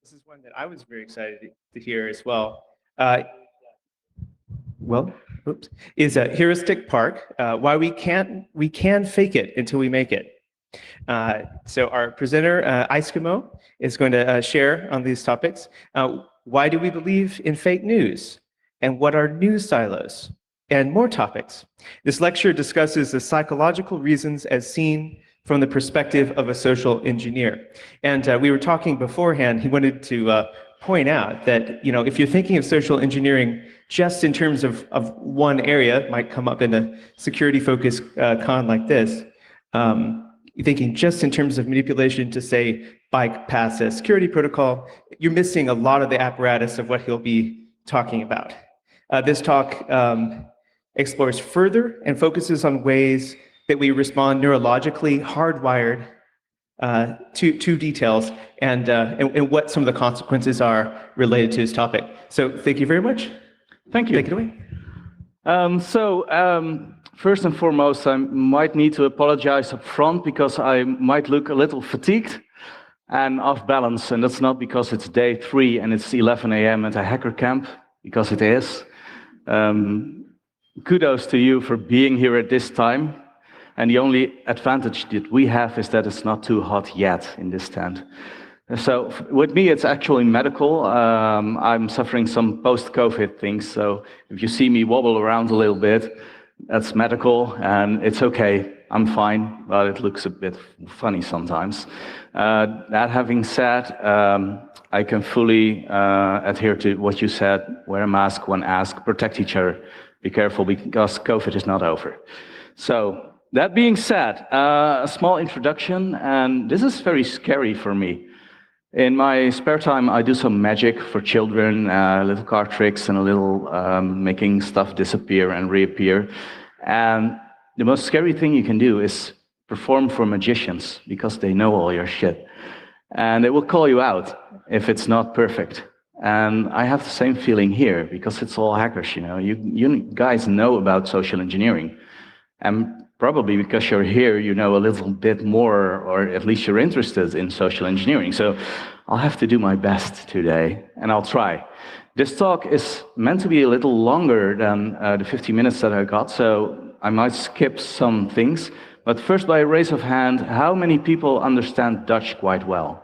This is one that I was very excited to hear as well. Uh, well, oops, is Heuristic Park, why we can fake it until we make it. So our presenter, Eskimo, is going to share on these topics. Why do we believe in fake news? And what are news silos? And more topics. This lecture discusses the psychological reasons as seen from the perspective of a social engineer. And we were talking beforehand, he wanted to point out that, if you're thinking of social engineering just in terms of one area, might come up in a security-focused con like this, you're thinking just in terms of manipulation to, say, bypass a security protocol, you're missing a lot of the apparatus of what he'll be talking about. This talk explores further and focuses on ways that we respond neurologically, hardwired to details, and what some of the consequences are related to this topic. So thank you very much. Thank you. Take it away. First and foremost, I might need to apologize up front because I might look a little fatigued and off balance, and that's not because it's day 3 and it's 11 a.m. at a hacker camp, because it is. Kudos to you for being here at this time, and the only advantage that we have is that it's not too hot yet in this tent. So with me, it's actually medical. I'm suffering some post-COVID things, so if you see me wobble around a little bit, that's medical, and it's okay. I'm fine, but it looks a bit funny sometimes. That having said, I can fully adhere to what you said. Wear a mask when asked, protect each other. Be careful, because COVID is not over. So, that being said, a small introduction, and this is very scary for me. In my spare time, I do some magic for children, little card tricks and a little making stuff disappear and reappear. And the most scary thing you can do is perform for magicians, because they know all your shit. And they will call you out if it's not perfect. And I have the same feeling here, because it's all hackers, You guys know about social engineering. And probably because you're here, you know a little bit more, or at least you're interested in social engineering. So I'll have to do my best today, and I'll try. This talk is meant to be a little longer than the 50 minutes that I got, so I might skip some things. But first, by a raise of hand, how many people understand Dutch quite well?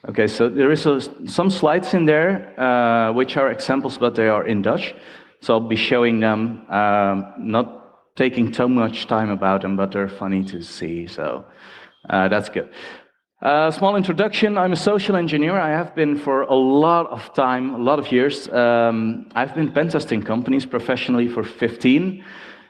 Okay, so there is some slides in there, which are examples, but they are in Dutch. So I'll be showing them, not taking too much time about them, but they're funny to see, so that's good. Small introduction, I'm a social engineer. I have been for a lot of time, a lot of years. I've been pen testing companies professionally for 15.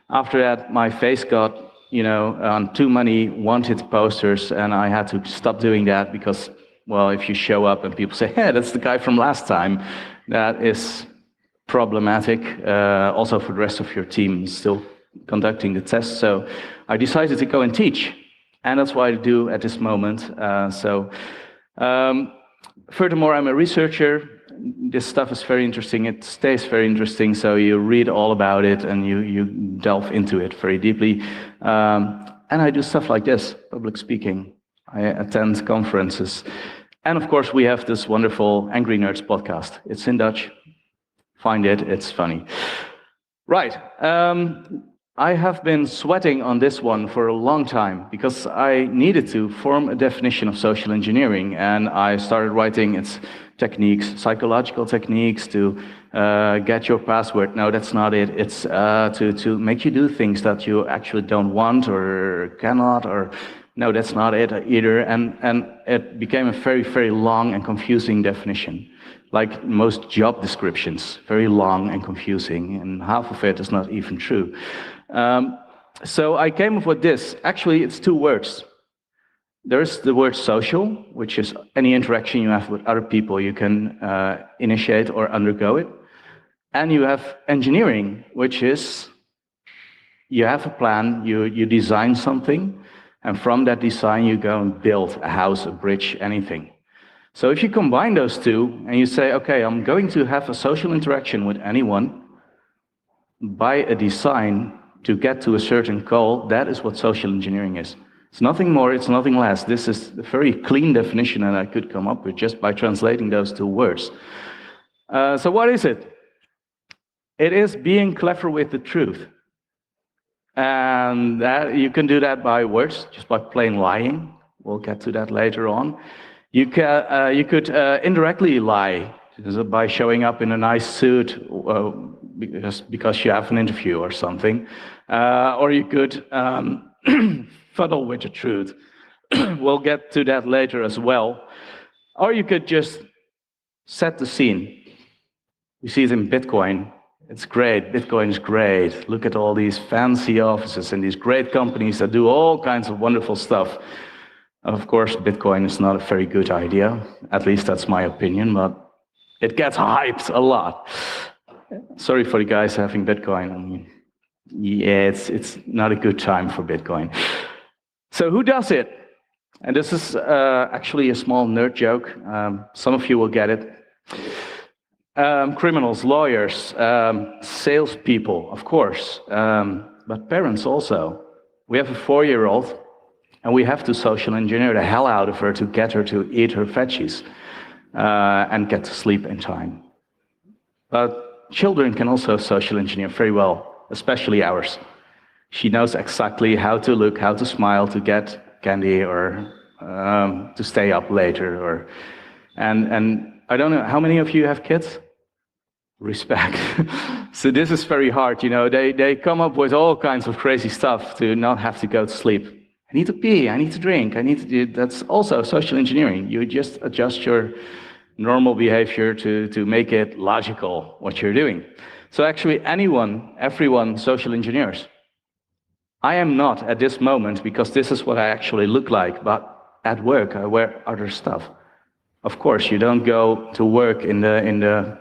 After that, my face got, on too many wanted posters, and I had to stop doing that because, well, if you show up and people say, hey, that's the guy from last time, that is problematic, also for the rest of your team still conducting the test. So I decided to go and teach, and that's what I do at this moment. Furthermore, I'm a researcher. This stuff is very interesting. It stays very interesting, so you read all about it and you delve into it very deeply. And I do stuff like this, public speaking. I attend conferences. And of course, we have this wonderful Angry Nerds podcast. It's in Dutch. Find it, it's funny. Right. I have been sweating on this one for a long time because I needed to form a definition of social engineering, and I started writing its techniques, psychological techniques to get your password. No, that's not it. It's to make you do things that you actually don't want or cannot, or no, that's not it either. And it became a very, very long and confusing definition. Like most job descriptions, very long and confusing, and half of it is not even true. So I came up with this. Actually, it's 2 words. There's the word social, which is any interaction you have with other people, you can initiate or undergo it. And you have engineering, which is you have a plan, you design something, and from that design you go and build a house, a bridge, anything. So if you combine those 2 and you say, okay, I'm going to have a social interaction with anyone by a design to get to a certain goal, that is what social engineering is. It's nothing more, it's nothing less. This is a very clean definition that I could come up with just by translating those two words. So what is it? It is being clever with the truth. And you can do that by words, just by plain lying. We'll get to that later on. You could indirectly lie by showing up in a nice suit because you have an interview or something. Or you could fuddle with the truth. We'll get to that later as well. Or you could just set the scene. You see it in Bitcoin. It's great. Bitcoin is great. Look at all these fancy offices and these great companies that do all kinds of wonderful stuff. Of course, Bitcoin is not a very good idea. At least that's my opinion, but it gets hyped a lot. Sorry for the guys having Bitcoin. I mean, yeah, it's not a good time for Bitcoin. So who does it? And this is actually a small nerd joke. Some of you will get it. Criminals, lawyers, salespeople, of course, but parents also. We have a 4-year-old, and we have to social engineer the hell out of her to get her to eat her veggies and get to sleep in time. But children can also social engineer very well, especially ours. She knows exactly how to look, how to smile, to get candy, or to stay up later. And I don't know, how many of you have kids? Respect. So this is very hard, you know. They come up with all kinds of crazy stuff to not have to go to sleep. I need to pee, I need to drink, I need to do... That's also social engineering. You just adjust your normal behavior to make it logical, what you're doing. So actually everyone social engineers. I am not at this moment, because this is what I actually look like, but at work I wear other stuff. Of course, you don't go to work in the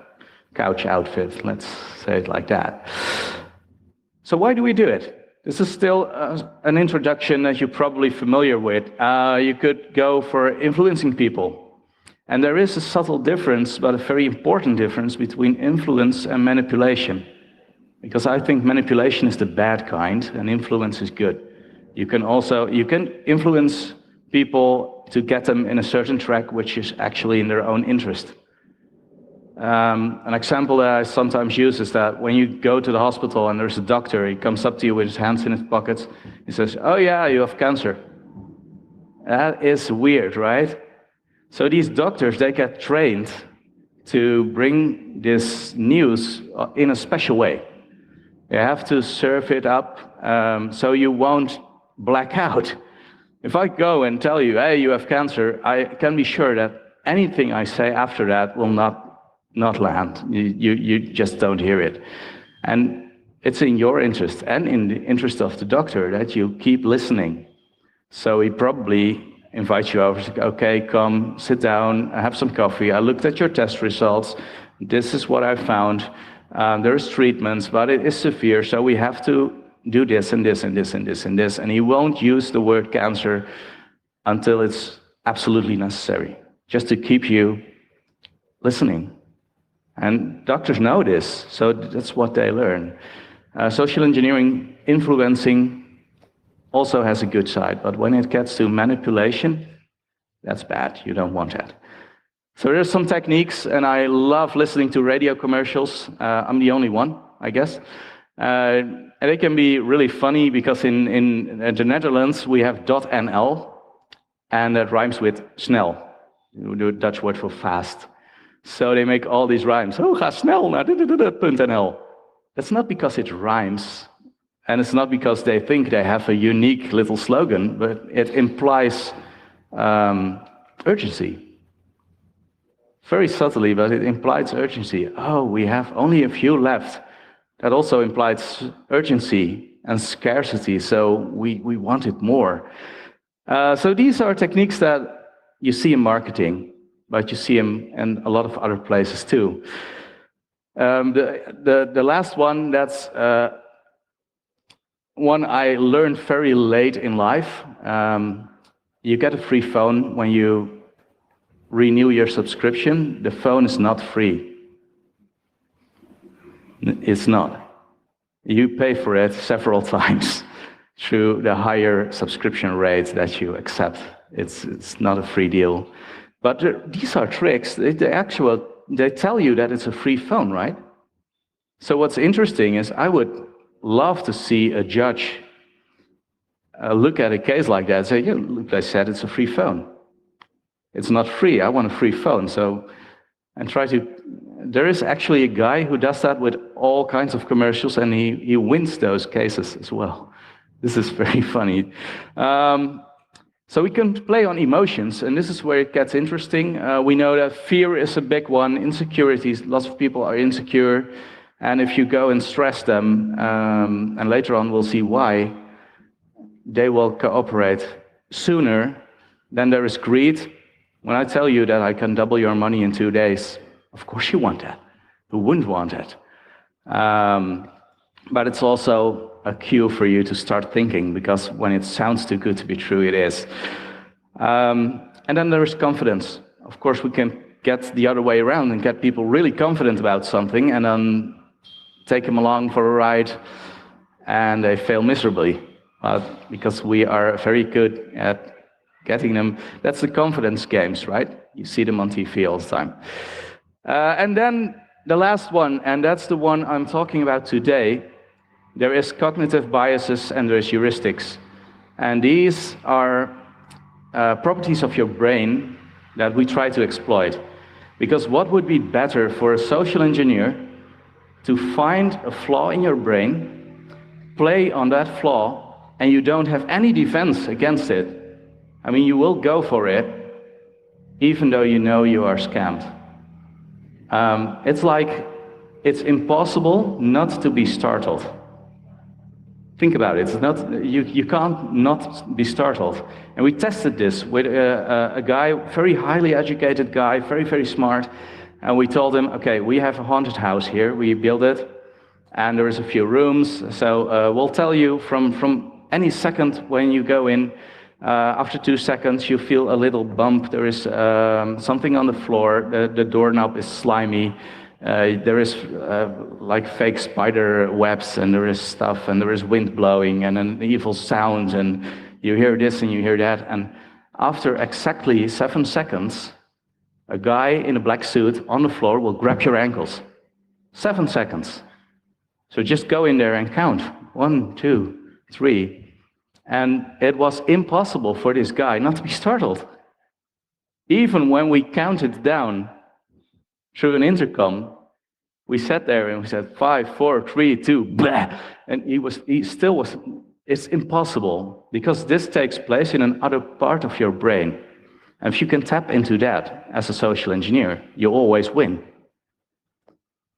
couch outfit, let's say it like that. So why do we do it? This is still an introduction that you're probably familiar with. You could go for influencing people. And there is a subtle difference, but a very important difference between influence and manipulation. Because I think manipulation is the bad kind, and influence is good. You can influence people to get them in a certain track which is actually in their own interest. An example that I sometimes use is that when you go to the hospital and there's a doctor, he comes up to you with his hands in his pockets, he says, "Oh yeah, you have cancer." That is weird, right? So these doctors, they get trained to bring this news in a special way. You have to serve it up so you won't black out. If I go and tell you, "Hey, you have cancer," I can be sure that anything I say after that will not land. You just don't hear it. And it's in your interest and in the interest of the doctor that you keep listening. So he probably invites you over, "Okay, come, sit down, have some coffee. I looked at your test results. This is what I found. There's treatments, but it is severe, so we have to do this and this and this and this and this." And he won't use the word cancer until it's absolutely necessary, just to keep you listening. And doctors know this, so that's what they learn. Social engineering, influencing, also has a good side, but when it gets to manipulation, that's bad. You don't want that. So there's some techniques, and I love listening to radio commercials. I'm the only one, I guess. And they can be really funny, because in the Netherlands, we have .nl, and that rhymes with snel, the Dutch word for fast. So they make all these rhymes. "Oh, ga snel naar .nl. That's not because it rhymes, and it's not because they think they have a unique little slogan, but it implies urgency. Very subtly, but it implies urgency. Oh, we have only a few left. That also implies urgency and scarcity, so we want it more. So these are techniques that you see in marketing, but you see them in a lot of other places too. The last one, that's one I learned very late in life. You get a free phone when you renew your subscription. The phone is not free. It's not. You pay for it several times. through the higher subscription rates that you accept. It's not a free deal. But these are tricks. They tell you that it's a free phone, right? So what's interesting is I would love to see a judge look at a case like that and say, yeah, look, I said it's a free phone. It's not free. I want a free phone. So, and try to. There is actually a guy who does that with all kinds of commercials, and he wins those cases as well. This is very funny. So we can play on emotions, and this is where it gets interesting. We know that fear is a big one, insecurities. Lots of people are insecure, and if you go and stress them, and later on we'll see why, they will cooperate sooner. Then there is greed. When I tell you that I can double your money in 2 days, of course you want that. Who wouldn't want it? But it's also a cue for you to start thinking, because when it sounds too good to be true, it is. And then there is confidence. Of course, we can get the other way around and get people really confident about something and then take them along for a ride and they fail miserably. Because we are very good at getting them. That's the confidence games, right? You see them on TV all the time. And then the last one, and that's the one I'm talking about today. There is cognitive biases and there is heuristics. And these are properties of your brain that we try to exploit. Because what would be better for a social engineer to find a flaw in your brain, play on that flaw, and you don't have any defense against it. I mean, you will go for it, even though you know you are scammed. It's like, it's impossible not to be startled. Think about it. It's not, you can't not be startled. And we tested this with a guy, very highly educated guy, very, very smart. And we told him, okay, we have a haunted house here. We built it. And there is a few rooms. So we'll tell you from any second when you go in, after 2 seconds, you feel a little bump. There is something on the floor. The doorknob is slimy. There is like fake spider webs, and there is stuff, and there is wind blowing, and an evil sound, and you hear this and you hear that. And after exactly 7 seconds, a guy in a black suit on the floor will grab your ankles. 7 seconds. So just go in there and count. 1, 2, 3. And it was impossible for this guy not to be startled. Even when we counted down through an intercom, we sat there and we said 5, 4, 3, 2, blah. And he still was, it's impossible, because this takes place in another part of your brain. And if you can tap into that as a social engineer, you always win.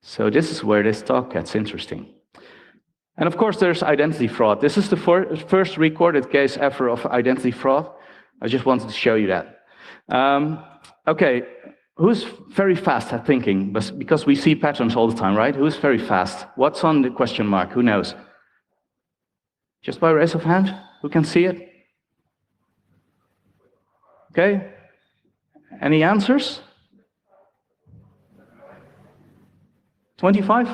So this is where this talk gets interesting. And of course, there's identity fraud. This is the first recorded case ever of identity fraud. I just wanted to show you that. Okay, who's very fast at thinking? Because we see patterns all the time, right? Who's very fast? What's on the question mark? Who knows? Just by raise of hand? Who can see it? Okay. Any answers? 25?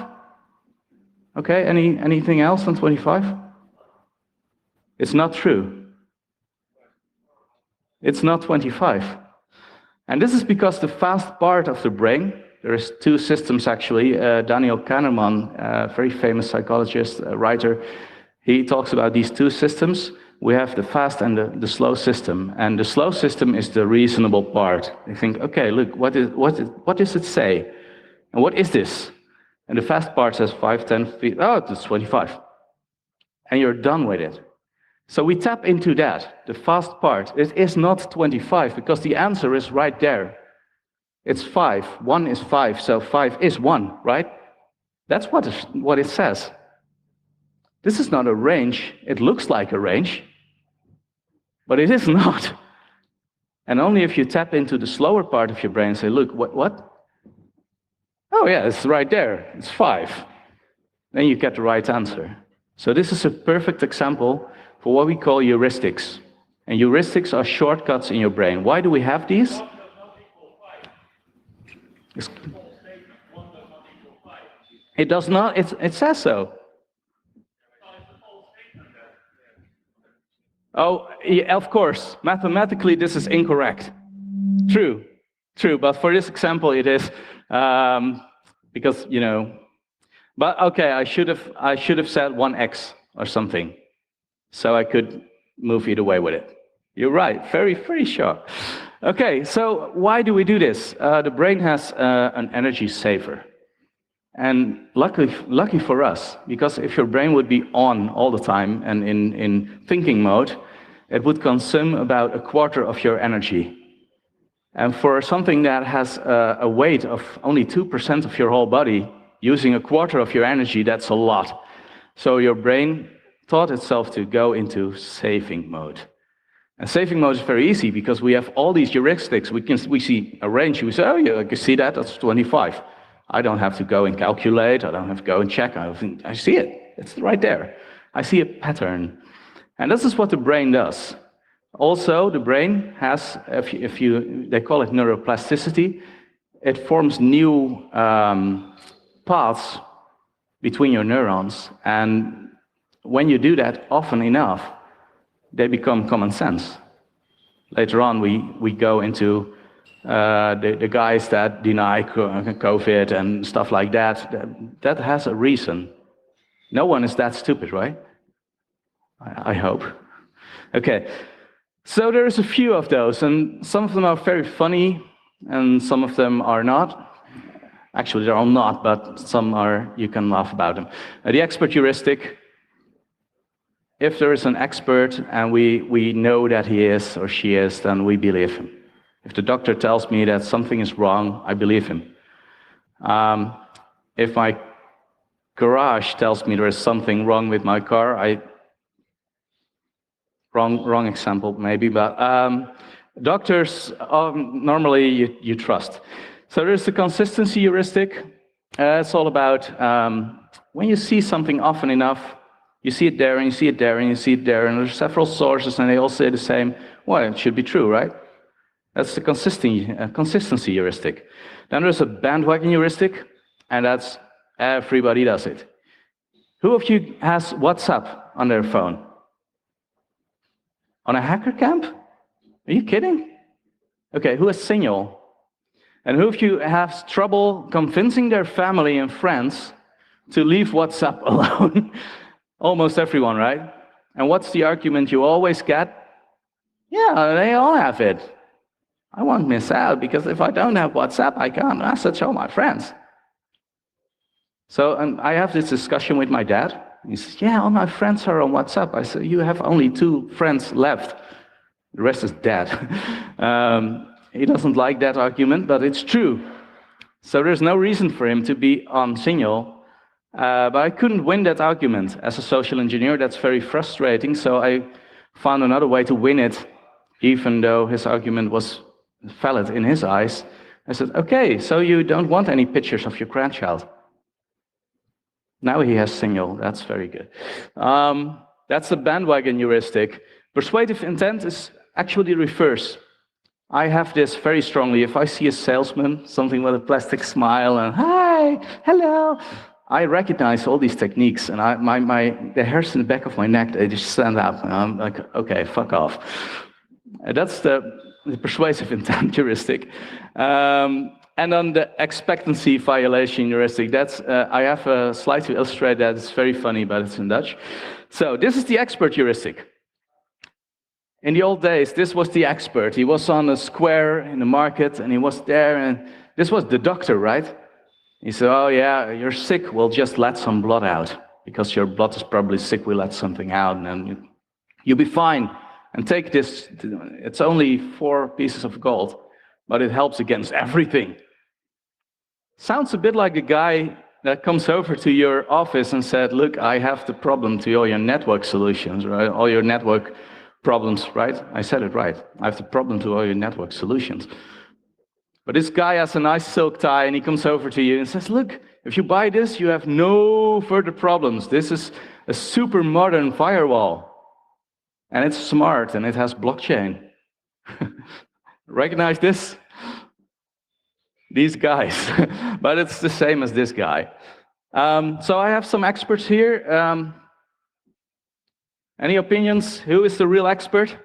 Okay, anything else on 25? It's not true. It's not 25. And this is because the fast part of the brain, there is 2 systems actually. Daniel Kahneman, a very famous psychologist, writer, he talks about these 2 systems. We have the fast and the slow system. And the slow system is the reasonable part. You think, okay, look, what does it say? And what is this? And the fast part says 5, 10 feet, oh, it's 25. And you're done with it. So we tap into that, the fast part. It is not 25, because the answer is right there. It's 5. 1 is 5, so 5 is 1, right? That's what it says. This is not a range. It looks like a range, but it is not. And only if you tap into the slower part of your brain and say, look, what? Oh yeah, it's right there. It's 5. Then you get the right answer. So this is a perfect example for what we call heuristics. And heuristics are shortcuts in your brain. Why do we have these? It does not. It says so. Oh, yeah, of course. Mathematically, this is incorrect. True, true. But for this example, it is because But okay, I should have said 1x or something, so I could move either way with it. You're right. Very, very sharp. Okay, so why do we do this? The brain has an energy saver. And lucky for us, because if your brain would be on all the time and in thinking mode, it would consume about a quarter of your energy. And for something that has a weight of only 2% of your whole body, using a quarter of your energy, that's a lot. So your brain taught itself to go into saving mode. And saving mode is very easy because we have all these heuristics. We see a range. We say, oh, yeah, I can see that. That's 25. I don't have to go and calculate. I don't have to go and check. I see it. It's right there. I see a pattern. And this is what the brain does. Also, the brain has, they call it neuroplasticity. It forms new paths between your neurons. And when you do that often enough, they become common sense. Later on, we go into the guys that deny COVID and stuff like that. That has a reason. No one is that stupid, right? I hope. Okay, so there's a few of those, and some of them are very funny, and some of them are not. Actually, they're all not, but some are, you can laugh about them. The expert heuristic. If there is an expert and we know that he is or she is, then we believe him. If the doctor tells me that something is wrong, I believe him. If my garage tells me there is something wrong with my car, wrong example maybe, but doctors normally you trust. So there's the consistency heuristic. It's all about when you see something often enough, you see it there, and you see it there, and you see it there, and there's several sources, and they all say the same. Well, it should be true, right? That's the consistency heuristic. Then there's a bandwagon heuristic, and that's everybody does it. Who of you has WhatsApp on their phone? On a hacker camp? Are you kidding? Okay, who has Signal? And who of you has trouble convincing their family and friends to leave WhatsApp alone? Almost everyone, right? And what's the argument you always get? Yeah, they all have it. I won't miss out, because if I don't have WhatsApp, I can't message all my friends. So I have this discussion with my dad. He says, yeah, all my friends are on WhatsApp. I said, you have only 2 friends left. The rest is dead. He doesn't like that argument, but it's true. So there's no reason for him to be on Signal. But I couldn't win that argument. As a social engineer, that's very frustrating, so I found another way to win it, even though his argument was valid in his eyes. I said, okay, so you don't want any pictures of your grandchild. Now he has Signal. That's very good. That's the bandwagon heuristic. Persuasive intent is actually the reverse. I have this very strongly. If I see a salesman, something with a plastic smile and, hi, hello, I recognize all these techniques, and the hairs in the back of my neck, they just stand up, and I'm like, okay, fuck off. That's the persuasive intent heuristic. And on the expectancy violation heuristic, that's I have a slide to illustrate that. It's very funny, but it's in Dutch. So this is the expert heuristic. In the old days, this was the expert. He was on a square in the market, and he was there, and this was the doctor, right? He said, oh yeah, you're sick, we'll just let some blood out, because your blood is probably sick, we let something out, and then you'll be fine. And take this, it's only 4 pieces of gold, but it helps against everything. Sounds a bit like a guy that comes over to your office and said, look, I have the problem to all your network solutions, right? All your network problems, right? I said it right. I have the problem to all your network solutions. But this guy has a nice silk tie, and he comes over to you and says, look, if you buy this, you have no further problems. This is a super modern firewall. And it's smart, and it has blockchain. Recognize this? These guys. But it's the same as this guy. So I have some experts here. Any opinions? Who is the real expert?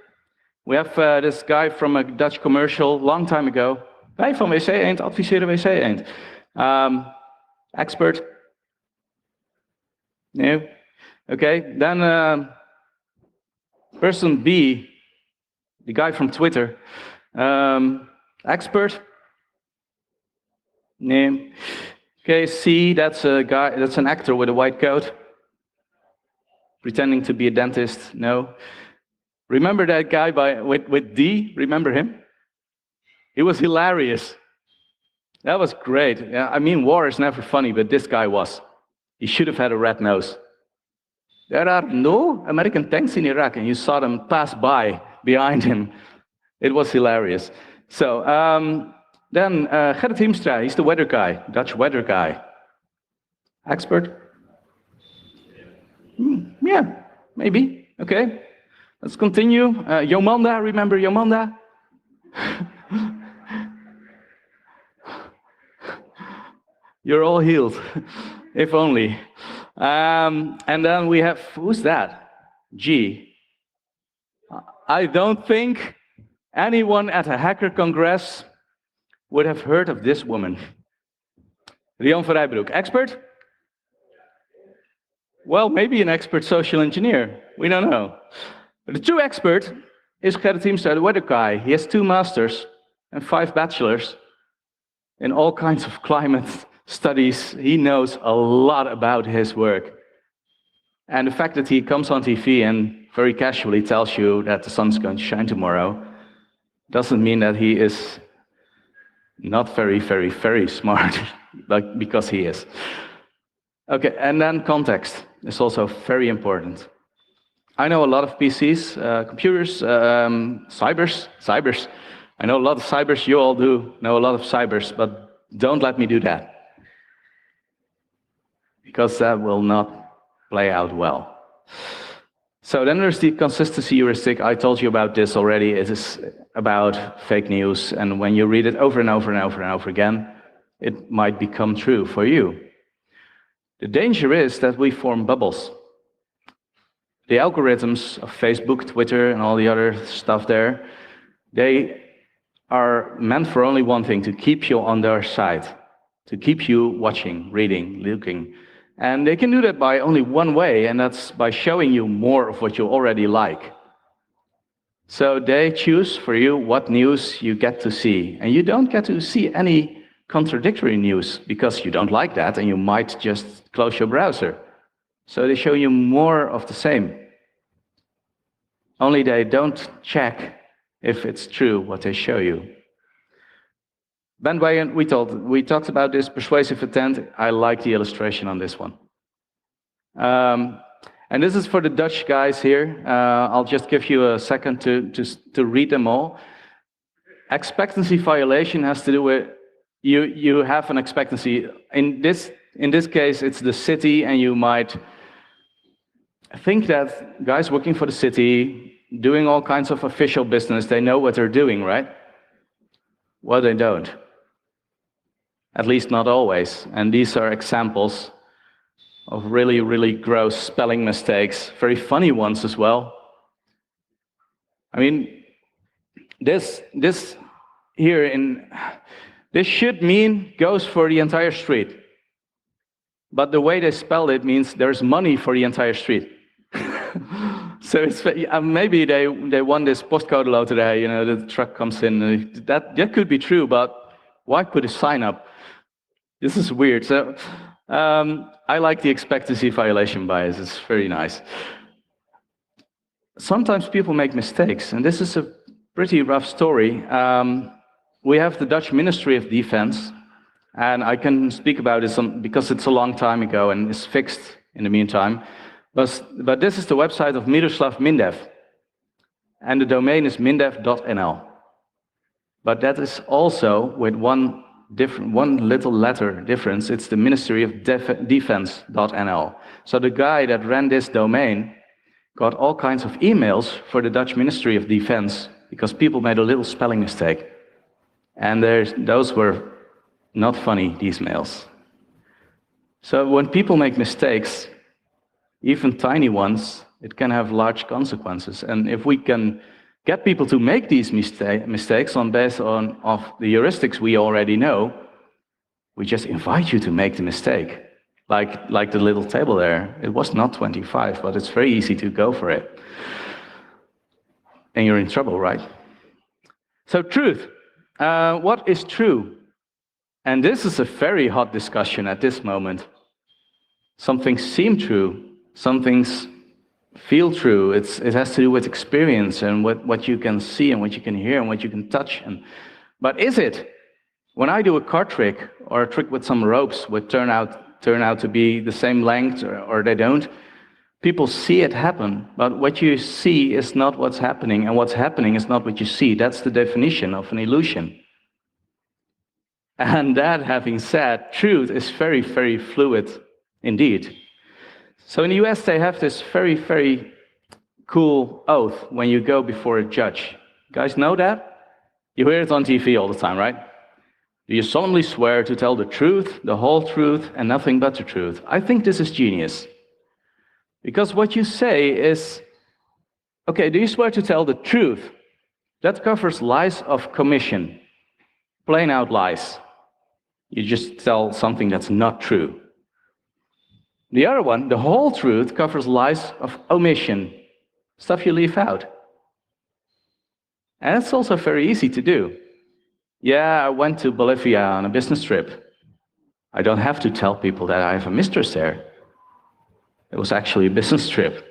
We have this guy from a Dutch commercial, long time ago. Wij van WC Eend adviseren WC Eend. Expert? No? Okay, then person B, the guy from Twitter. Expert? No. Okay, C, that's a guy, that's an actor with a white coat. Pretending to be a dentist, no. Remember that guy with D? Remember him? He was hilarious. That was great. Yeah, I mean, war is never funny, but this guy was. He should have had a red nose. There are no American tanks in Iraq, and you saw them pass by behind him. It was hilarious. So then Gerrit Hiemstra, he's the weather guy, Dutch weather guy. Expert? Yeah, maybe. Okay, let's continue. Jomanda, remember Jomanda? You're all healed, if only. And then we have, who's that? G. I don't think anyone at a hacker congress would have heard of this woman. Rian van Rijbroek, expert? Well, maybe an expert social engineer. We don't know. But the true expert is Gerrit Hiemstra, the weather guy. He has 2 masters and 5 bachelors in all kinds of climate studies. He knows a lot about his work. And the fact that he comes on TV and very casually tells you that the sun's going to shine tomorrow doesn't mean that he is not very, very, very smart, but because he is. Okay, and then context is also very important. I know a lot of PCs, computers, cybers. I know a lot of cybers, you all do know a lot of cybers, but don't let me do that. Because that will not play out well. So then there's the consistency heuristic. I told you about this already. It is about fake news, and when you read it over and over and over and over again, it might become true for you. The danger is that we form bubbles. The algorithms of Facebook, Twitter, and all the other stuff there, they are meant for only one thing, to keep you on their side, to keep you watching, reading, looking. And they can do that by only one way, and that's by showing you more of what you already like. So they choose for you what news you get to see. And you don't get to see any contradictory news because you don't like that and you might just close your browser. So they show you more of the same. Only they don't check if it's true what they show you. Bandwagon, we talked about this, persuasive intent. I like the illustration on this one. And this is for the Dutch guys here. I'll just give you a second to read them all. Expectancy violation has to do with you have an expectancy. In this case, it's the city, and you might think that guys working for the city, doing all kinds of official business, they know what they're doing, right? Well, they don't. At least not always. And these are examples of really, really gross spelling mistakes, very funny ones as well. I mean, this should mean goes for the entire street. But the way they spelled it means there's money for the entire street. So it's, maybe they won this postcode loterij, you know, the truck comes in. That could be true, but why put a sign up? This is weird. So I like the expectancy violation bias. It's very nice. Sometimes people make mistakes, and this is a pretty rough story. We have the Dutch Ministry of Defense, and I can speak about this because it's a long time ago and it's fixed in the meantime. But this is the website of Miroslav Mindev, and the domain is mindev.nl. But that is also with one little letter difference. It's the Ministry of Defense.nl. So the guy that ran this domain got all kinds of emails for the Dutch Ministry of Defense because people made a little spelling mistake. And those were not funny, these mails. So when people make mistakes, even tiny ones, It can have large consequences. And if we can get people to make these mistakes based on of the heuristics we already know, we just invite you to make the mistake. Like the little table there. It was not 25, but it's very easy to go for it. And you're in trouble, right? So truth. What is true? And this is a very hot discussion at this moment. Some things seem true. Some things feel true. It has to do with experience and what you can see and what you can hear and what you can touch. But is it? When I do a card trick or a trick with some ropes which turn out to be the same length or they don't, people see it happen. But what you see is not what's happening, and what's happening is not what you see. That's the definition of an illusion. And that having said, truth is very, very fluid indeed. So in the US, they have this very, very cool oath when you go before a judge. You guys know that? You hear it on TV all the time, right? Do you solemnly swear to tell the truth, the whole truth, and nothing but the truth? I think this is genius. Because what you say is, okay, do you swear to tell the truth? That covers lies of commission, plain out lies. You just tell something that's not true. The other one, the whole truth, covers lies of omission, stuff you leave out. And it's also very easy to do. Yeah, I went to Bolivia on a business trip. I don't have to tell people that I have a mistress there. It was actually a business trip.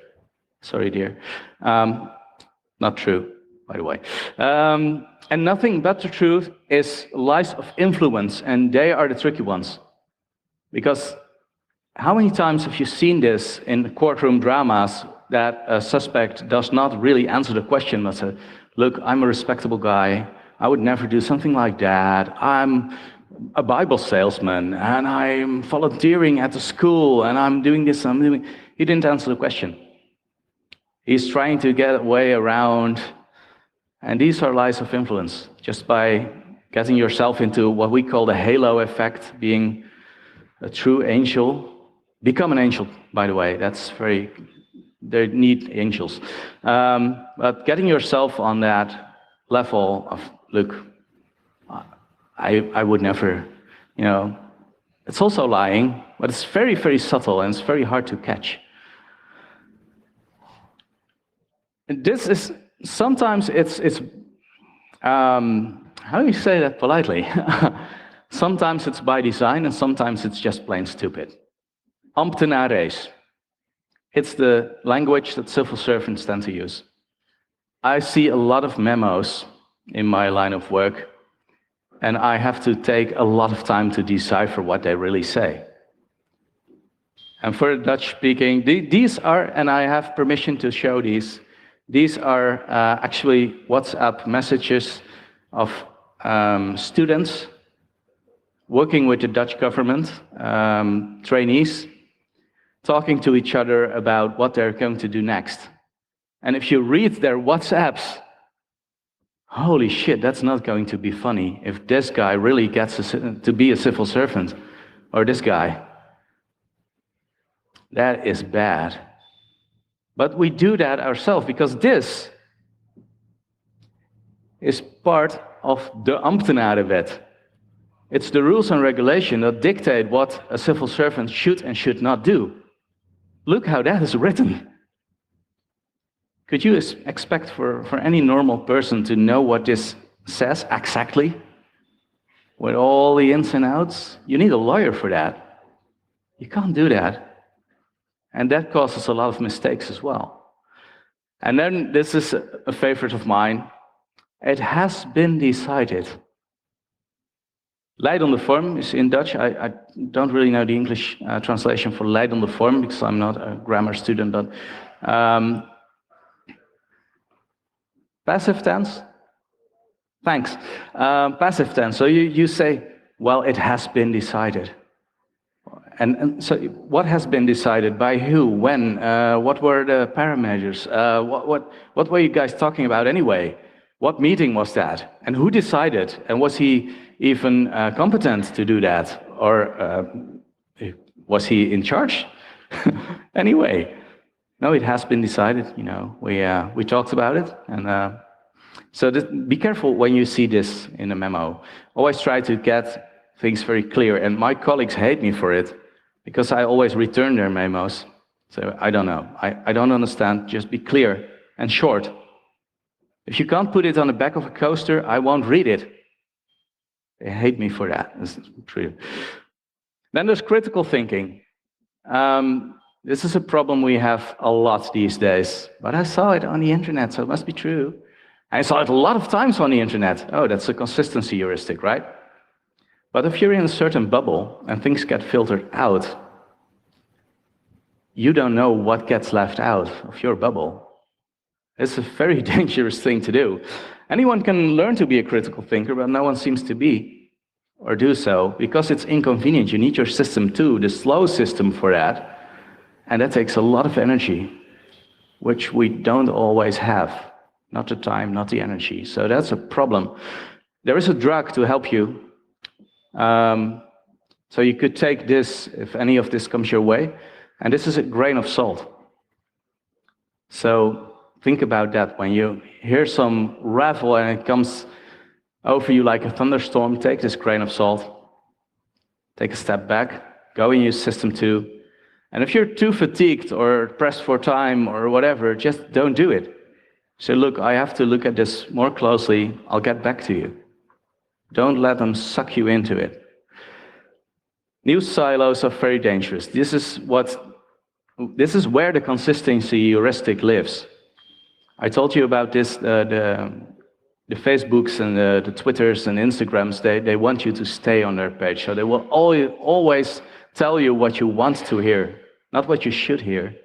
Sorry, dear. Not true, by the way. And nothing but the truth is lies of influence, and they are the tricky ones. Because how many times have you seen this in courtroom dramas that a suspect does not really answer the question, but says, look, I'm a respectable guy. I would never do something like that. I'm a Bible salesman, and I'm volunteering at the school, and I'm doing this, I'm doing... He didn't answer the question. He's trying to get way around, and these are lies of influence, just by getting yourself into what we call the halo effect, being a true angel. Become an angel, by the way. That's very... They need angels. But getting yourself on that level of, look, I would never, it's also lying, but it's very, very subtle and it's very hard to catch. And this is, sometimes it's how do you say that politely? Sometimes it's by design and sometimes it's just plain stupid. Ambtenares. It's the language that civil servants tend to use. I see a lot of memos in my line of work, and I have to take a lot of time to decipher what they really say. And for the Dutch speaking, these are, and I have permission to show these are actually WhatsApp messages of students working with the Dutch government, trainees, talking to each other about what they're going to do next. And if you read their WhatsApps, holy shit, that's not going to be funny if this guy really gets to be a civil servant, or this guy. That is bad. But we do that ourselves because this is part of the ambtenarenwet. It's the rules and regulation that dictate what a civil servant should and should not do. Look how that is written. Could you expect for any normal person to know what this says exactly? With all the ins and outs? You need a lawyer for that. You can't do that. And that causes a lot of mistakes as well. And then, this is a favorite of mine. It has been decided. Leid onder vorm is in Dutch. I don't really know the English translation for leid onder vorm because I'm not a grammar student, but passive tense? Thanks. Passive tense. So you say, well, it has been decided. And so what has been decided? By who? When? What were the parameters? What were you guys talking about anyway? What meeting was that? And who decided? And was he even competent to do that? Or was he in charge? Anyway, No, it has been decided. We talked about it, and so be careful when you see this in a memo. Always try to get things very clear, and my colleagues hate me for it because I always return their memos. So I don't know. I don't understand. Just be clear and short. If you can't put it on the back of a coaster, I won't read it. They hate me for that. That's true. Then there's critical thinking. This is a problem we have a lot these days, but I saw it on the internet, so it must be true. I saw it a lot of times on the internet. Oh, that's a consistency heuristic, right? But if you're in a certain bubble and things get filtered out, you don't know what gets left out of your bubble. It's a very dangerous thing to do. Anyone can learn to be a critical thinker, but no one seems to be or do so because it's inconvenient. You need your system too, the slow system for that. And that takes a lot of energy, which we don't always have. Not the time, not the energy. So that's a problem. There is a drug to help you. So you could take this, if any of this comes your way, and this is a grain of salt. So think about that. When you hear some ravel and it comes over you like a thunderstorm, take this grain of salt, take a step back, go and use system 2. And if you're too fatigued or pressed for time or whatever, just don't do it. So look, I have to look at this more closely. I'll get back to you. Don't let them suck you into it. New silos are very dangerous. This is where the consistency heuristic lives. I told you about this, the Facebooks and the Twitters and Instagrams, they want you to stay on their page. So they will always tell you what you want to hear, not what you should hear.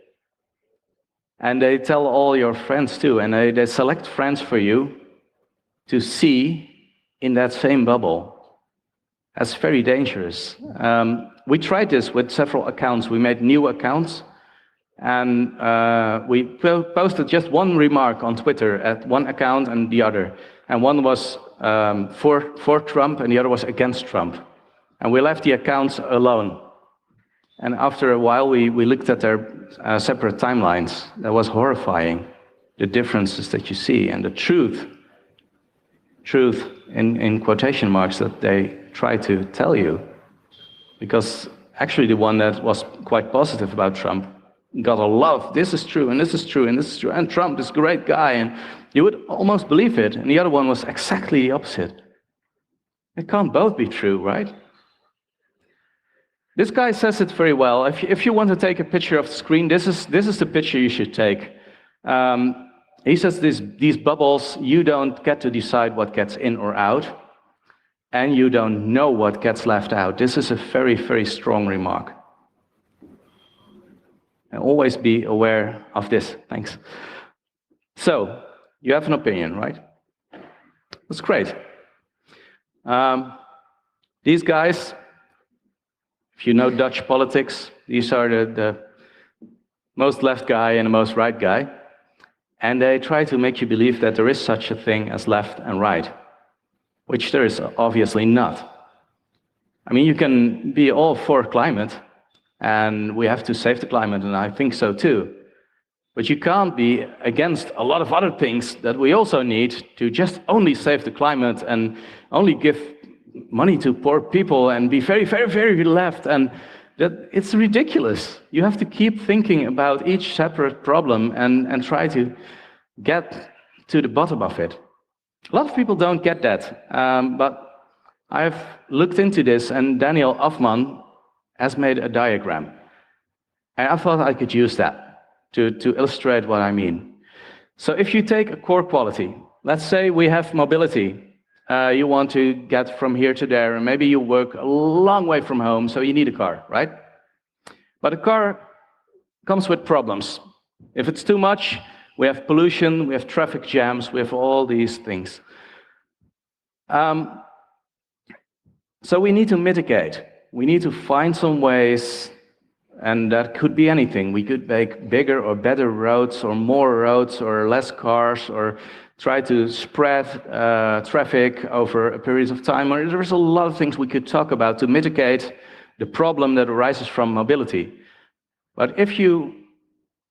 And they tell all your friends too, and they select friends for you to see in that same bubble. That's very dangerous. We tried this with several accounts. We made new accounts, and we posted just one remark on Twitter at one account and the other. And one was for Trump, and the other was against Trump. And we left the accounts alone. And after a while, we looked at their separate timelines. That was horrifying, the differences that you see, and the truth in quotation marks that they try to tell you. Because actually the one that was quite positive about Trump got a lot of, this is true, and this is true, and this is true, and Trump is a great guy, and you would almost believe it. And the other one was exactly the opposite. It can't both be true, right? This guy says it very well. If you want to take a picture of the screen, this is the picture you should take. He says these bubbles, you don't get to decide what gets in or out, and you don't know what gets left out. This is a very, very strong remark. And always be aware of this. Thanks. So, you have an opinion, right? That's great. These guys, if you know Dutch politics, these are the most left guy and the most right guy. And they try to make you believe that there is such a thing as left and right, which there is obviously not. I mean, you can be all for climate, and we have to save the climate, and I think so too. But you can't be against a lot of other things that we also need to just only save the climate and only give money to poor people and be very, very, very left. And that it's ridiculous. You have to keep thinking about each separate problem and try to get to the bottom of it. A lot of people don't get that, but I've looked into this, and Daniel Hoffman has made a diagram. And I thought I could use that to illustrate what I mean. So if you take a core quality, let's say we have mobility. You want to get from here to there, and maybe you work a long way from home, so you need a car, right? But a car comes with problems. If it's too much, we have pollution, we have traffic jams, we have all these things. So we need to mitigate. We need to find some ways, and that could be anything. We could make bigger or better roads, or more roads, or less cars, or try to spread traffic over a period of time. Or there's a lot of things we could talk about to mitigate the problem that arises from mobility. But if you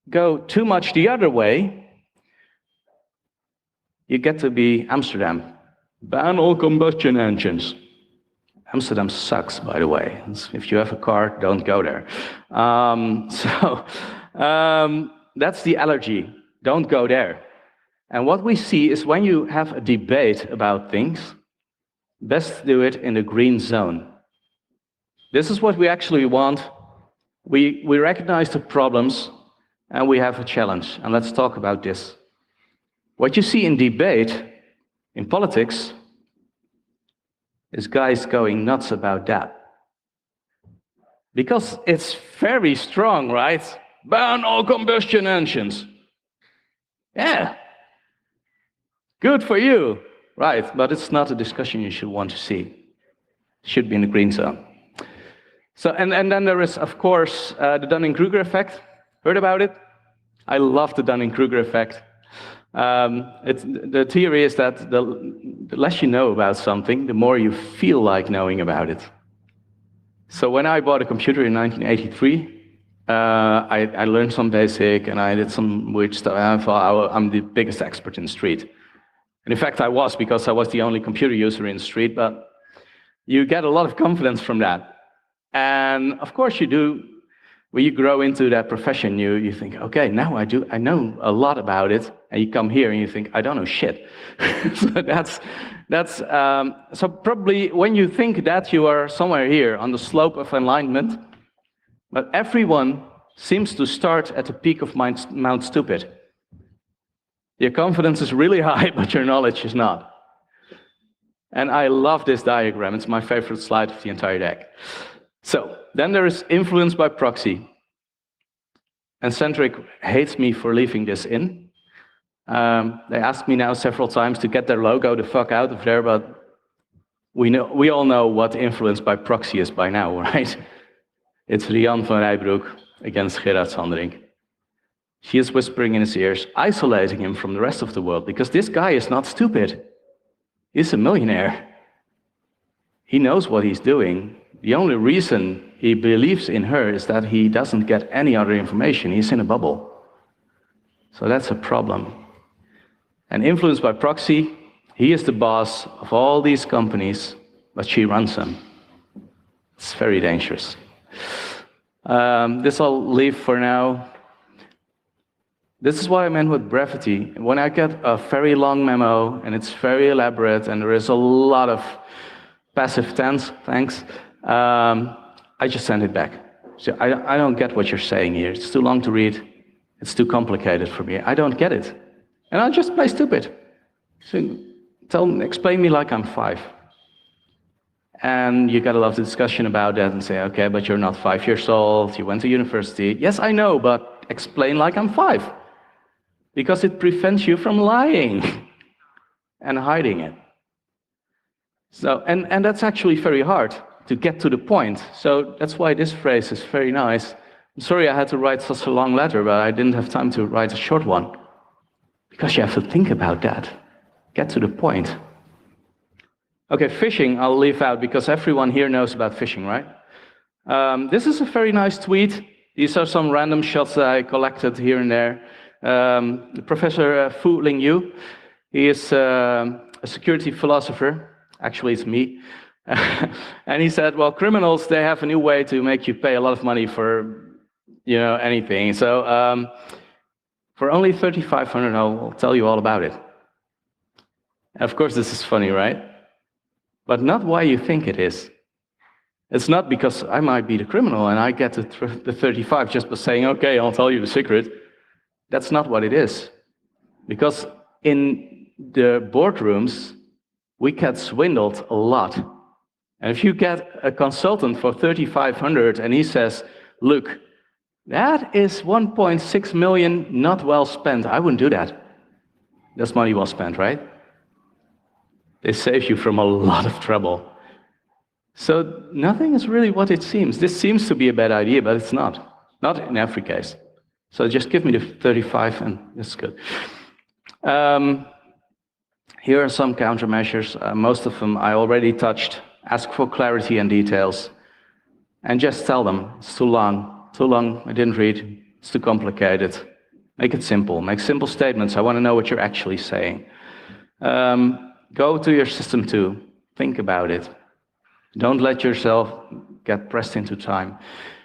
go too much the other way, you get to be Amsterdam. Ban all combustion engines. Amsterdam sucks, by the way. If you have a car, don't go there. That's the allergy. Don't go there. And what we see is when you have a debate about things, best do it in the green zone. This is what we actually want. We recognize the problems, and we have a challenge. And let's talk about this. What you see in debate, in politics, is guys going nuts about that. Because it's very strong, right? Ban all combustion engines. Yeah. Good for you. Right, but it's not a discussion you should want to see. It should be in the green zone. So, and then there is, of course, the Dunning-Kruger effect. Heard about it? I love the Dunning-Kruger effect. The theory is that the less you know about something, the more you feel like knowing about it. So when I bought a computer in 1983, I learned some basic, and I did some weird stuff, and I thought I'm the biggest expert in the street. And in fact, I was, because I was the only computer user in the street, but you get a lot of confidence from that. And of course you do. When you grow into that profession, you think, okay, now I know a lot about it, and you come here and you think, I don't know shit. So probably when you think that, you are somewhere here on the slope of enlightenment, but everyone seems to start at the peak of Mount Stupid. Your confidence is really high, but your knowledge is not. And I love this diagram. It's my favorite slide of the entire deck. So, then there is influence by proxy. And Centric hates me for leaving this in. They asked me now several times to get their logo the fuck out of there, but we all know what influence by proxy is by now, right? It's Rian van Rijbroek against Gerard Sandring. She is whispering in his ears, isolating him from the rest of the world, because this guy is not stupid. He's a millionaire. He knows what he's doing. The only reason he believes in her is that he doesn't get any other information. He's in a bubble. So that's a problem. And influenced by proxy, he is the boss of all these companies, but she runs them. It's very dangerous. This I'll leave for now. This is what I meant with brevity. When I get a very long memo, and it's very elaborate, and there is a lot of passive tense, thanks, I just send it back. So I don't get what you're saying here. It's too long to read. It's too complicated for me. I don't get it. And I'll just play stupid. So explain me like I'm 5. And you got a lot of discussion about that and say, okay, but you're not 5 years old. You went to university. Yes, I know, but explain like I'm 5. Because it prevents you from lying and hiding it. So, and that's actually very hard to get to the point. So that's why this phrase is very nice. I'm sorry I had to write such a long letter, but I didn't have time to write a short one. Because you have to think about that. Get to the point. Okay, fishing I'll leave out because everyone here knows about fishing, right? This is a very nice tweet. These are some random shots that I collected here and there. Professor Fu Lingyu, he is a security philosopher. Actually, it's me. And he said, well, criminals, they have a new way to make you pay a lot of money for, anything. So for only $3,500, I'll tell you all about it. And of course, this is funny, right? But not why you think it is. It's not because I might be the criminal and I get the 35 just by saying, okay, I'll tell you the secret. That's not what it is. Because in the boardrooms, we get swindled a lot. And if you get a consultant for $3,500 and he says, look, that is 1.6 million not well spent, I wouldn't do that. That's money well spent, right? They save you from a lot of trouble. So nothing is really what it seems. This seems to be a bad idea, but it's not. Not in every case. So just give me the 35 and it's good. Here are some countermeasures. Most of them I already touched. Ask for clarity and details. And just tell them, it's too long, I didn't read, it's too complicated. Make it simple. Make simple statements. I want to know what you're actually saying. Go to your system 2. Think about it. Don't let yourself get pressed into time.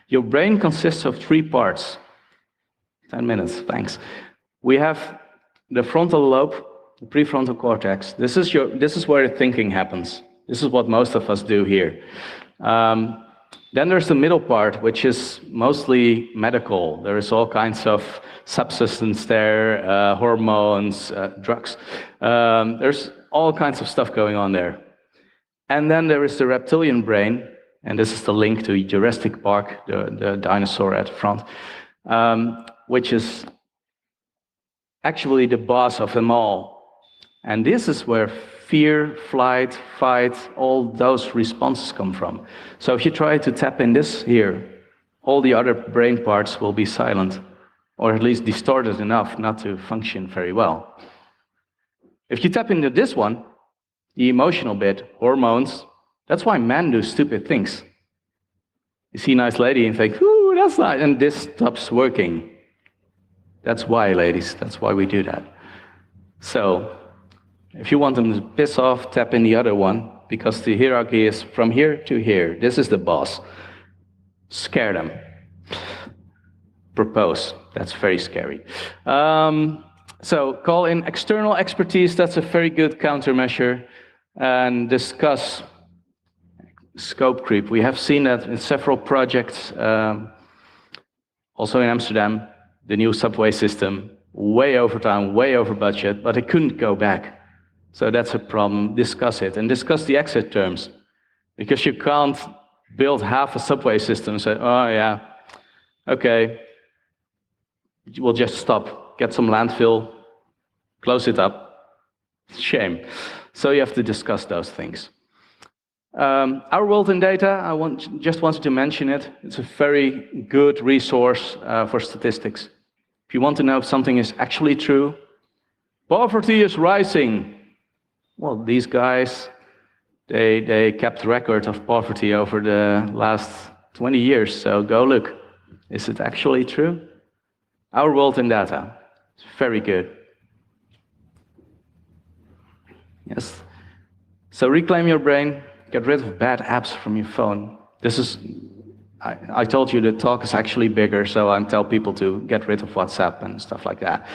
Your brain consists of 3 parts. 10 minutes, thanks. We have the frontal lobe, the prefrontal cortex. This is where thinking happens. This is what most of us do here. Then there's the middle part, which is mostly medical. There is all kinds of substance there, hormones, drugs. There's all kinds of stuff going on there. And then there is the reptilian brain, and this is the link to Heuristic Park, the dinosaur at the front, which is actually the boss of them all. And this is where fear, flight, fight, all those responses come from. So if you try to tap in this here, all the other brain parts will be silent, or at least distorted enough not to function very well. If you tap into this one, the emotional bit, hormones, that's why men do stupid things. You see a nice lady and think, ooh, that's nice, and this stops working. That's why, ladies, that's why we do that. So, if you want them to piss off, tap in the other one, because the hierarchy is from here to here. This is the boss. Scare them. Propose. That's very scary. So call in external expertise. That's a very good countermeasure. And discuss scope creep. We have seen that in several projects, also in Amsterdam, the new subway system, way over time, way over budget, but it couldn't go back. So that's a problem. Discuss it, and discuss the exit terms, because you can't build half a subway system and say, oh yeah, okay, we'll just stop, get some landfill, close it up. Shame. So you have to discuss those things. Our World in Data, just wanted to mention it. It's a very good resource for statistics. If you want to know if something is actually true, poverty is rising. Well, these guys, they kept record of poverty over the last 20 years, so go look. Is it actually true? Our World in Data. It's very good. Yes. So reclaim your brain, get rid of bad apps from your phone. This is, I told you the talk is actually bigger, so I tell people to get rid of WhatsApp and stuff like that.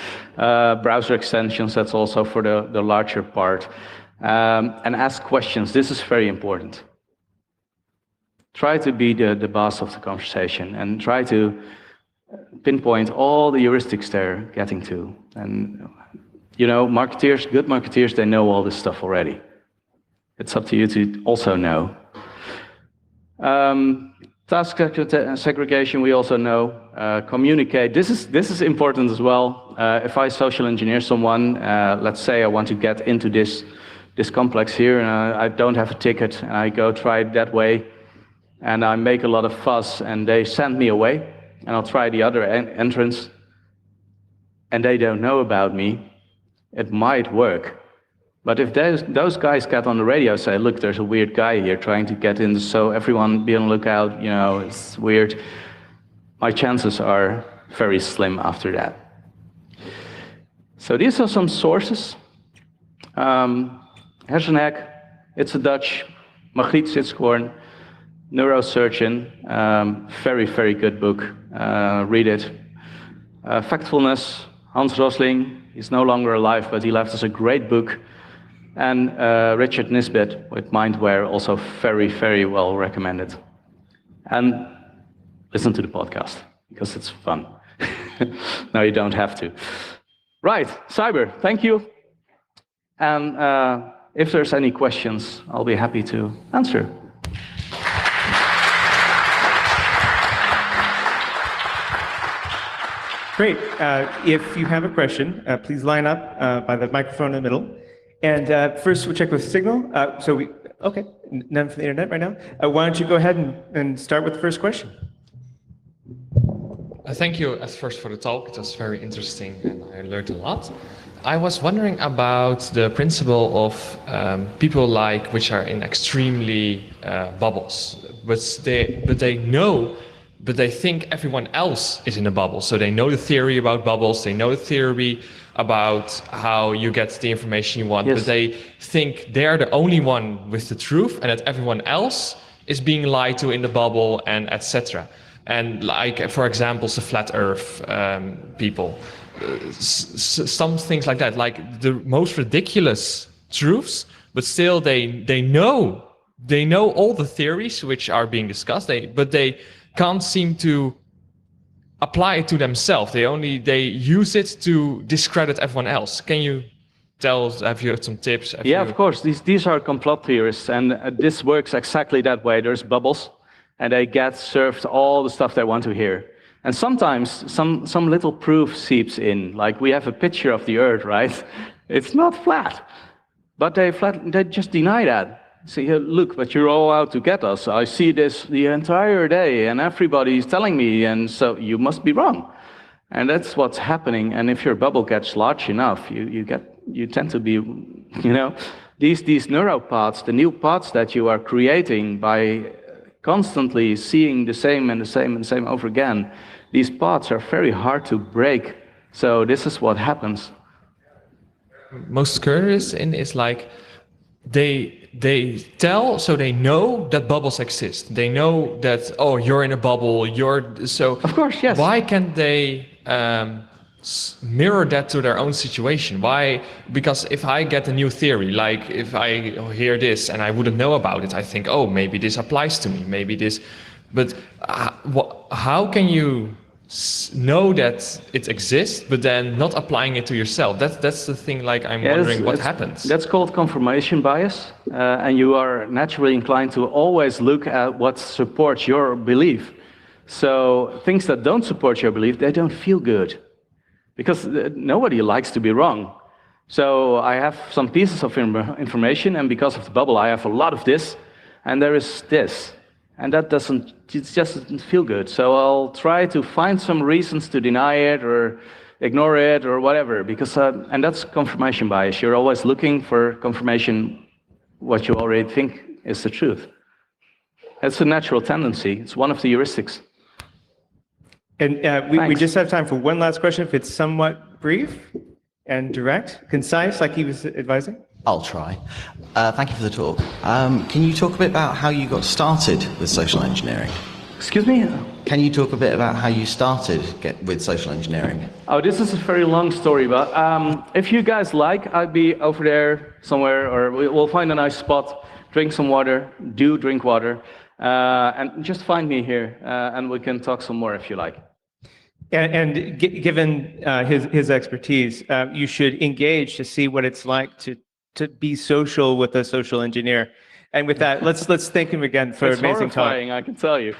Browser extensions, that's also for the larger part. And ask questions. This is very important. Try to be the boss of the conversation and try to pinpoint all the heuristics they're getting to. And, you know, marketeers, good marketeers, they know all this stuff already. It's up to you to also know. Task segregation, we also know. Communicate. This is important as well. If I social engineer someone, let's say I want to get into this complex here, and I don't have a ticket, and I go try it that way, and I make a lot of fuss, and they send me away, and I'll try the other entrance, and they don't know about me, it might work. But if those guys get on the radio, say, look, there's a weird guy here trying to get in, so everyone be on the lookout, you know, it's weird, my chances are very slim after that. So these are some sources. Hersenhack, it's a Dutch, Margriet Sitskoorn, neurosurgeon, very, very good book, read it. Factfulness, Hans Rosling, he's no longer alive, but he left us a great book. And Richard Nisbet with Mindware, also very, very well recommended. And listen to the podcast, because it's fun. No, you don't have to. Right, cyber, thank you. And if there's any questions, I'll be happy to answer. Great. If you have a question, please line up by the microphone in the middle. And first, we'll check with signal. Okay, none from the internet right now. Why don't you go ahead and start with the first question? Thank you at first for the talk. It was very interesting and I learned a lot. I was wondering about the principle of people which are in extremely bubbles, but they know but they think everyone else is in a bubble. So they know the theory about bubbles, they know the theory about how you get the information you want, Yes. but they think they're the only one with the truth and that everyone else is being lied to in the bubble and etc. And like, for example, the flat earth people, some things like that, like the most ridiculous truths, but still they know all the theories which are being discussed, but they can't seem to apply it to themselves. They use it to discredit everyone else. Can you have you some tips? Of course. These are complot theorists, and this works exactly that way. There's bubbles, and they get served all the stuff they want to hear. And sometimes some little proof seeps in. Like we have a picture of the Earth, right? It's not flat, but they just deny that. Say, look, but you're all out to get us. I see this the entire day, and everybody's telling me, and so you must be wrong. And that's what's happening. And if your bubble gets large enough, you tend to be, these neuropaths, the new paths that you are creating by constantly seeing the same and the same and the same over again. These paths are very hard to break. So this is what happens. Most curious in is like they tell, so they know that bubbles exist. They know that, oh, you're in a bubble. Of course, yes. Why can't they mirror that to their own situation? Why? Because if I get a new theory, like if I hear this and I wouldn't know about it, I think, oh, maybe this applies to me, maybe this. But how can you know that it exists, but then not applying it to yourself? That's the thing. Like I'm wondering what happens. That's called confirmation bias, and you are naturally inclined to always look at what supports your belief. So things that don't support your belief, they don't feel good. Because nobody likes to be wrong. So I have some pieces of information, and because of the bubble, I have a lot of this, and there is this. And it just doesn't feel good. So I'll try to find some reasons to deny it or ignore it or whatever, because, and that's confirmation bias. You're always looking for confirmation, what you already think is the truth. It's a natural tendency. It's one of the heuristics. And we just have time for one last question, if it's somewhat brief and direct, concise, like he was advising. I'll try. Thank you for the talk. Can you talk a bit about how you got started with social engineering? Excuse me? Can you talk a bit about how you started with social engineering? Oh, this is a very long story, but if you guys like, I'd be over there somewhere, or we'll find a nice spot, drink some water, drink water, and just find me here, and we can talk some more if you like. And given his expertise, you should engage to see what it's like to be social with a social engineer. And with that, let's thank him again for It's amazing talk. horrifying, I can tell you.